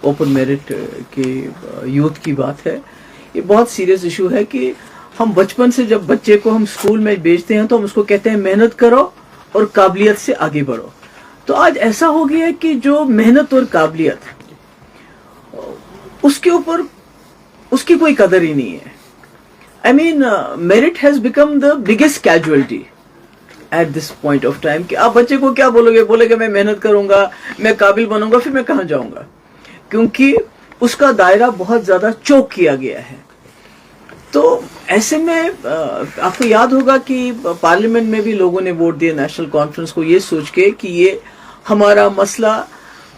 Open merit के youth की बात है। ये बहुत सीरियस इशू है कि हम बचपन से जब बच्चे को हम स्कूल में भेजते हैं तो हम उसको कहते हैं मेहनत करो और काबिलियत से आगे बढ़ो। तो आज ऐसा हो गया है कि जो मेहनत और काबिलियत उसके ऊपर उसकी कोई कदर ही नहीं है। I mean merit has become the biggest casualty at this point of time कि आप बच्चे को क्या बोलोगे मैं मेहनत करूंगा, मैं काबिल बनूंगा, फिर मैं कहाँ जाऊंगा, क्योंकि उसका दायरा बहुत ज्यादा चौक किया गया है। तो ऐसे में आपको याद होगा कि पार्लियामेंट में भी लोगों ने वोट दिया नेशनल कॉन्फ्रेंस को ये सोच के कि ये हमारा मसला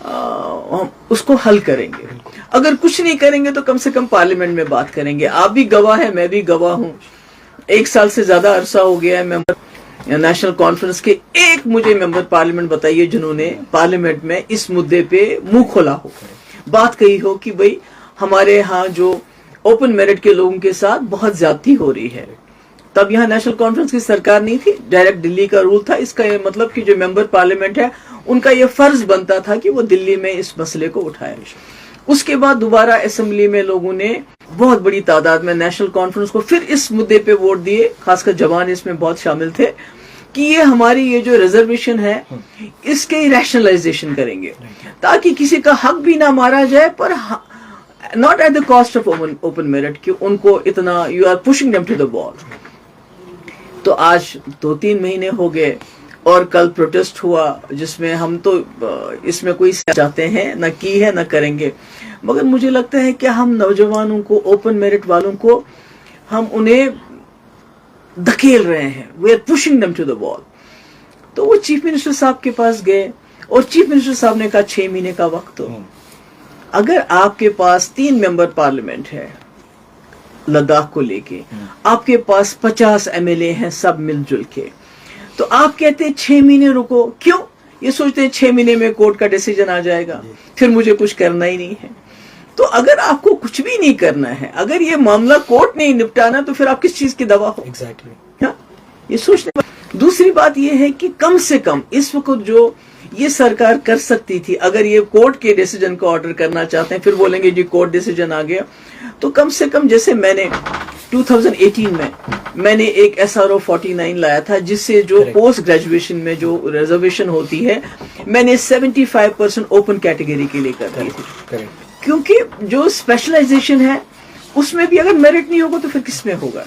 हम उसको हल करेंगे। अगर कुछ नहीं करेंगे तो कम से कम पार्लियामेंट में बात करेंगे। आप भी गवाह हैं, मैं भी गवाह हूं। 1 साल से ज्यादा अरसा हो गया है मेंबर नेशनल कॉन्फ्रेंस के। एक मुझे मेंबर पार्लियामेंट बताइए जिन्होंने पार्लियामेंट में इस मुद्दे पे मुंह खोला हो, बात कही हो कि भाई हमारे यहाँ जो ओपन मेरिट के लोगों के साथ बहुत ज्यादती हो रही है। तब यहाँ नेशनल कॉन्फ्रेंस की सरकार नहीं थी, डायरेक्ट दिल्ली का रूल था। इसका ये मतलब कि जो मेंबर पार्लियामेंट है उनका ये फर्ज बनता था कि वो दिल्ली में इस मसले को उठाए। उसके बाद दोबारा असेंबली में लोगों ने बहुत बड़ी तादाद में नेशनल कॉन्फ्रेंस को फिर इस मुद्दे पे वोट दिए, खासकर जवान इसमें बहुत शामिल थे, कि ये हमारी ये जो रिजर्वेशन है इसके रैशनलाइजेशन करेंगे ताकि किसी का हक भी ना मारा जाए, पर not at the cost of open merit कि उनको इतना you are pushing them to the wall. तो आज 2-3 महीने हो गए और कल प्रोटेस्ट हुआ जिसमें हम तो इसमें कोई चाहते हैं न की है न करेंगे, मगर मुझे लगता है कि हम नौजवानों को, ओपन मेरिट वालों को, हम उन्हें धकेल रहे हैं। We are pushing them to the wall. तो वो चीफ मिनिस्टर साहब के पास गए और चीफ मिनिस्टर साहब ने कहा 6 महीने का वक्त हो। अगर आपके पास 3 मेंबर पार्लियामेंट है लद्दाख को लेके, आपके पास 50 MLA हैं सब मिलजुल के, तो आप कहते हैं 6 महीने रुको। क्यों? ये सोचते हैं 6 महीने में कोर्ट का डिसीजन आ जाएगा, फिर मुझे कुछ करना ही नहीं है। तो अगर आपको कुछ भी नहीं करना है, अगर ये मामला कोर्ट नहीं निपटाना, तो फिर आप किस चीज की दवा हो? एग्जैक्टली ये सोचने। दूसरी बात ये है कि कम से कम इस वक्त जो ये सरकार कर सकती थी, अगर ये कोर्ट के डिसीजन को ऑर्डर करना चाहते हैं, फिर बोलेंगे जी कोर्ट डिसीजन आ गया, तो कम से कम जैसे मैंने 2018 में मैंने एक SRO 49 लाया था, जिससे जो पोस्ट ग्रेजुएशन में जो रिजर्वेशन होती है मैंने 75% ओपन कैटेगरी के लिए कर दी थी, क्योंकि जो स्पेशलाइजेशन है उसमें भी अगर मेरिट नहीं होगा तो फिर किस में होगा।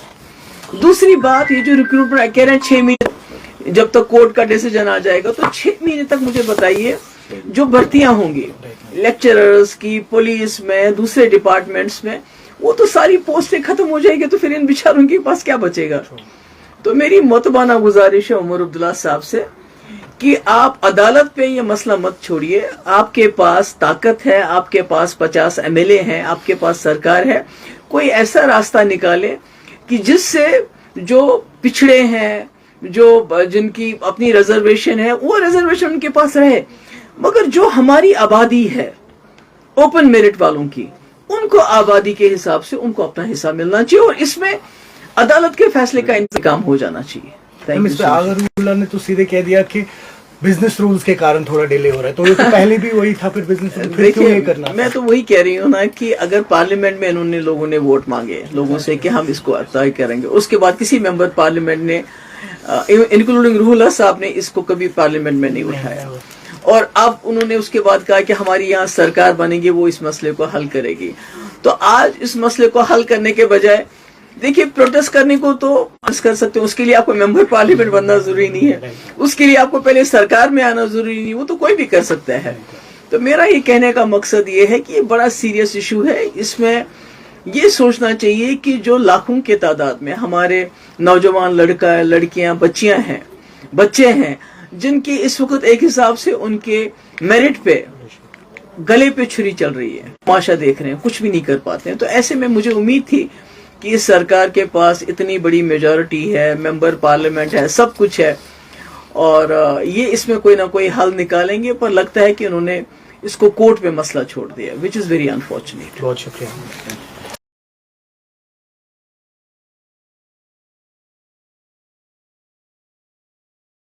दूसरी बात, ये जो रिक्रूटमेंट कह रहे हैं 6 महीने जब तक कोर्ट का डिसीजन आ जाएगा, तो 6 महीने तक मुझे बताइए जो भर्तियां होंगी लेक्चरर्स की, पुलिस में, दूसरे डिपार्टमेंट्स में, वो तो सारी पोस्टें खत्म हो जाएगी, तो फिर इन बेचारों के पास क्या बचेगा। तो मेरी मतबाना गुजारिश है उमर अब्दुल्ला साहब से कि आप अदालत पे ये मसला मत छोड़िए। आपके पास ताकत है, आपके पास 50 MLA हैं, आपके पास सरकार है, कोई ऐसा रास्ता निकाले कि जिससे जो पिछड़े हैं, जो जिनकी अपनी रिजर्वेशन है, वो रिजर्वेशन उनके पास रहे, मगर जो हमारी आबादी है ओपन मेरिट वालों की, उनको आबादी के हिसाब से उनको अपना हिस्सा मिलना चाहिए और इसमें अदालत के फैसले का इंतजाम हो जाना चाहिए। आगरउल्लाह ने तो सीधे कह दिया कि बिजनेस रूल्स के कारण थोड़ा डिले हो रहा है, तो ये तो पहले भी वही था, फिर बिजनेस रूल्स क्यों नहीं करना? मैं तो वही कह रही हूँ ना कि अगर पार्लियामेंट में इन्होंने लोगों ने वोट मांगे लोगों से कि हम इसको तय करेंगे, उसके बाद किसी मेंबर पार्लियामेंट ने इंक्लूडिंग रूहुल्लाह साहब ने इसको कभी पार्लियामेंट में नहीं उठाया, और अब उन्होंने उसके बाद कहा कि हमारी यहाँ सरकार बनेगी, वो इस मसले को हल करेगी। तो आज इस मसले को हल करने के बजाय देखिए, प्रोटेस्ट करने को तो कर सकते हो, उसके लिए आपको मेंबर पार्लियामेंट बनना जरूरी नहीं है, उसके लिए आपको पहले सरकार में आना जरूरी नहीं, वो तो कोई भी कर सकता है। तो मेरा ये कहने का मकसद ये है कि ये बड़ा सीरियस इशू है। इसमें ये सोचना चाहिए कि जो लाखों के तादाद में हमारे नौजवान लड़कियां, बच्चे हैं जिनकी इस वक्त एक हिसाब से उनके मेरिट पे गले पे छुरी चल रही है, तमाशा देख रहे हैं, कुछ भी नहीं कर पाते हैं। तो ऐसे में मुझे उम्मीद थी कि इस सरकार के पास इतनी बड़ी मेजॉरिटी है, मेंबर पार्लियामेंट है, सब कुछ है, और ये इसमें कोई ना कोई हल निकालेंगे, पर लगता है कि उन्होंने इसको कोर्ट पे मसला छोड़ दिया, विच इज वेरी अनफॉर्चुनेट। बहुत शुक्रिया।